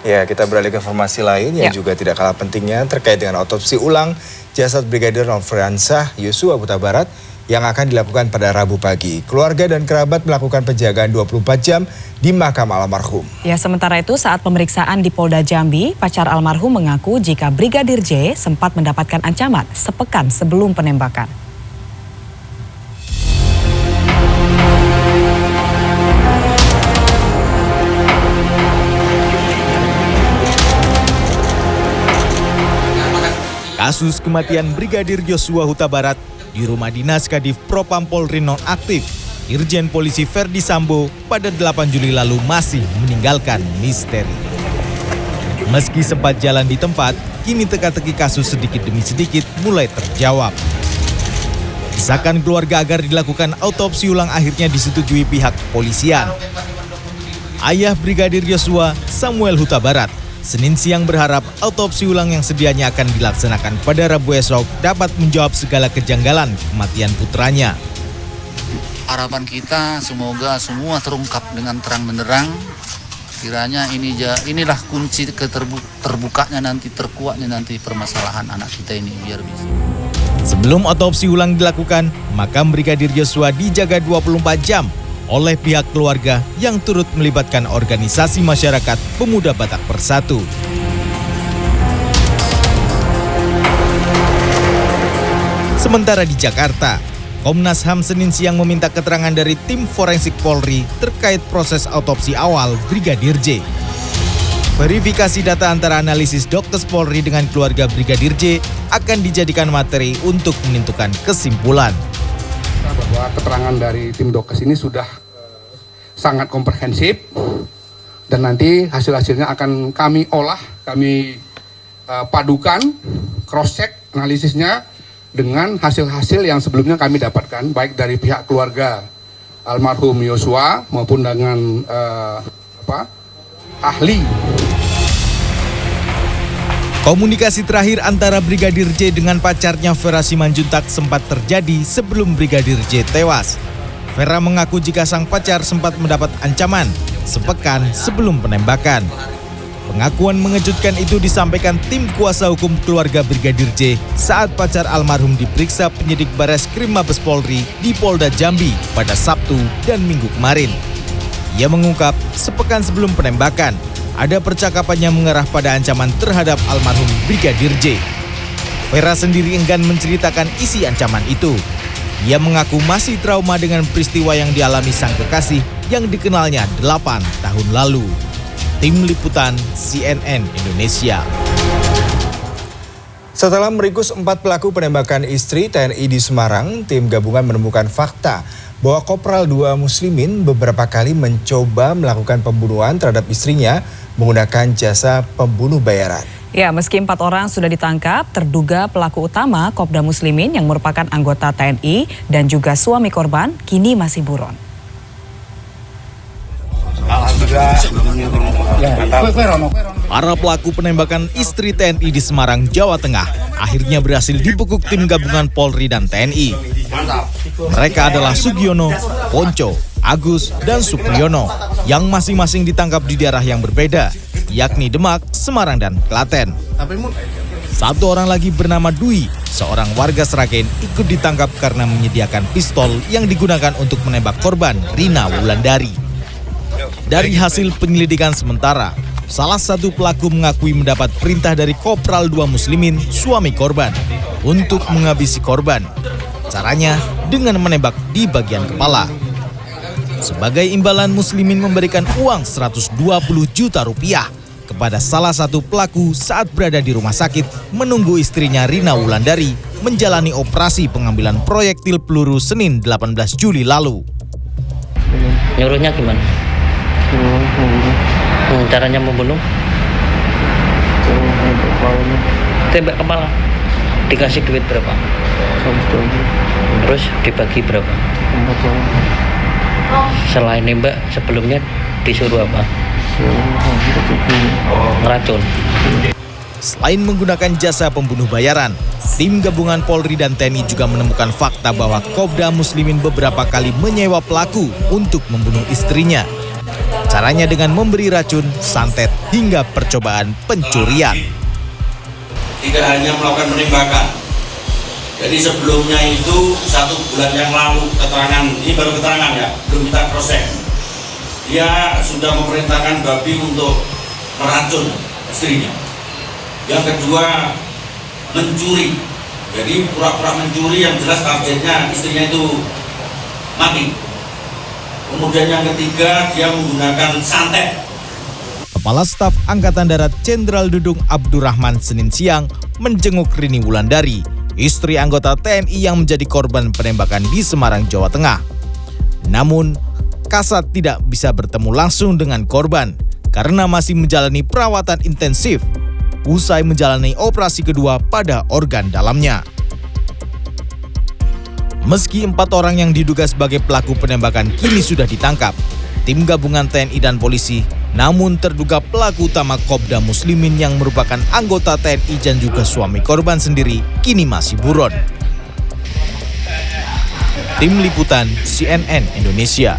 Ya, kita beralih ke informasi lain yang juga tidak kalah pentingnya terkait dengan otopsi ulang jasad Brigadir Nofriansah Yosua Huta Barat yang akan dilakukan pada Rabu pagi. Keluarga dan kerabat melakukan penjagaan 24 jam di makam almarhum. Ya, sementara itu saat pemeriksaan di Polda Jambi, pacar almarhum mengaku jika Brigadir J sempat mendapatkan ancaman sepekan sebelum penembakan. Kasus kematian Brigadir Yosua Huta Barat di rumah dinas Kadif Propam Polri nonaktif Irjen Polisi Ferdi Sambo pada 8 Juli lalu masih meninggalkan misteri. Meski sempat jalan di tempat, kini teka-teki kasus sedikit demi sedikit mulai terjawab. Desakan keluarga agar dilakukan autopsi ulang akhirnya disetujui pihak kepolisian. Ayah Brigadir Yosua, Samuel Huta Barat, Senin siang berharap autopsi ulang yang sedianya akan dilaksanakan pada Rabu esok dapat menjawab segala kejanggalan kematian putranya. Harapan kita semoga semua terungkap dengan terang benderang. Kiranya inilah kunci terbukanya nanti, terkuatnya nanti permasalahan anak kita ini biar bisa. Sebelum autopsi ulang dilakukan, makam Brigadir Yosua dijaga 24 jam oleh pihak keluarga yang turut melibatkan organisasi masyarakat Pemuda Batak Persatu. Sementara di Jakarta, Komnas HAM Senin siang meminta keterangan dari tim forensik Polri terkait proses autopsi awal Brigadir J. Verifikasi data antara analisis Dokter Polri dengan keluarga Brigadir J akan dijadikan materi untuk menentukan kesimpulan. Bahwa keterangan dari tim Dokes ini sudah sangat komprehensif dan nanti hasil-hasilnya akan kami olah, kami padukan, cross-check analisisnya dengan hasil-hasil yang sebelumnya kami dapatkan baik dari pihak keluarga almarhum Yosua maupun dengan ahli. Komunikasi terakhir antara Brigadir J dengan pacarnya Vera Simanjuntak sempat terjadi sebelum Brigadir J tewas. Vera mengaku jika sang pacar sempat mendapat ancaman sepekan sebelum penembakan. Pengakuan mengejutkan itu disampaikan tim kuasa hukum keluarga Brigadir J saat pacar almarhum diperiksa penyidik Bareskrim Mabes Polri di Polda Jambi pada Sabtu dan Minggu kemarin. Ia mengungkap sepekan sebelum penembakan, ada percakapan yang mengarah pada ancaman terhadap almarhum Brigadir J. Vera sendiri enggan menceritakan isi ancaman itu. Ia mengaku masih trauma dengan peristiwa yang dialami sang kekasih yang dikenalnya 8 tahun lalu. Tim Liputan CNN Indonesia. Setelah meringkus 4 pelaku penembakan istri TNI di Semarang, tim gabungan menemukan fakta bahwa Kopral 2 Muslimin beberapa kali mencoba melakukan pembunuhan terhadap istrinya menggunakan jasa pembunuh bayaran. Ya, meski 4 orang sudah ditangkap, terduga pelaku utama Kopda Muslimin yang merupakan anggota TNI dan juga suami korban kini masih buron. Para pelaku penembakan istri TNI di Semarang, Jawa Tengah akhirnya berhasil dibekuk tim gabungan Polri dan TNI. Mereka adalah Sugiono, Ponco, Agus, dan Supriyono yang masing-masing ditangkap di daerah yang berbeda, yakni Demak, Semarang, dan Klaten. Satu orang lagi bernama Dwi, seorang warga Sragen, ikut ditangkap karena menyediakan pistol yang digunakan untuk menembak korban Rina Wulandari. Dari hasil penyelidikan sementara, salah satu pelaku mengakui mendapat perintah dari Kopral 2 Muslimin, suami korban, untuk menghabisi korban. Caranya dengan menembak di bagian kepala. Sebagai imbalan, Muslimin memberikan uang 120 juta rupiah kepada salah satu pelaku saat berada di rumah sakit menunggu istrinya Rina Wulandari menjalani operasi pengambilan proyektil peluru Senin 18 Juli lalu. Nyuruhnya gimana? Caranya membunuh? Tembak kepala. Dikasih duit berapa? Terus dibagi berapa? Selain nembak, sebelumnya disuruh apa? Ngeracun. Selain menggunakan jasa pembunuh bayaran, tim gabungan Polri dan TNI juga menemukan fakta bahwa Kopda Muslimin beberapa kali menyewa pelaku untuk membunuh istrinya. Caranya dengan memberi racun, santet, hingga percobaan pencurian. Tidak hanya melakukan penembakan. Jadi sebelumnya itu 1 bulan yang lalu keterangan, ini baru keterangan ya, belum kita proses. Dia sudah memerintahkan babi untuk meracun istrinya. Yang kedua, mencuri. Jadi pura-pura mencuri yang jelas targetnya istrinya itu mati. Kemudian yang ketiga, dia menggunakan santet. Kepala Staf Angkatan Darat Jenderal Dudung Abdurrahman Senin siang menjenguk Rini Wulandari, istri anggota TNI yang menjadi korban penembakan di Semarang, Jawa Tengah. Namun, Kasat tidak bisa bertemu langsung dengan korban karena masih menjalani perawatan intensif usai menjalani operasi kedua pada organ dalamnya. Meski 4 orang yang diduga sebagai pelaku penembakan kini sudah ditangkap, tim gabungan TNI dan polisi, namun terduga pelaku utama Kopda Muslimin yang merupakan anggota TNI dan juga suami korban sendiri kini masih buron. Tim Liputan CNN Indonesia.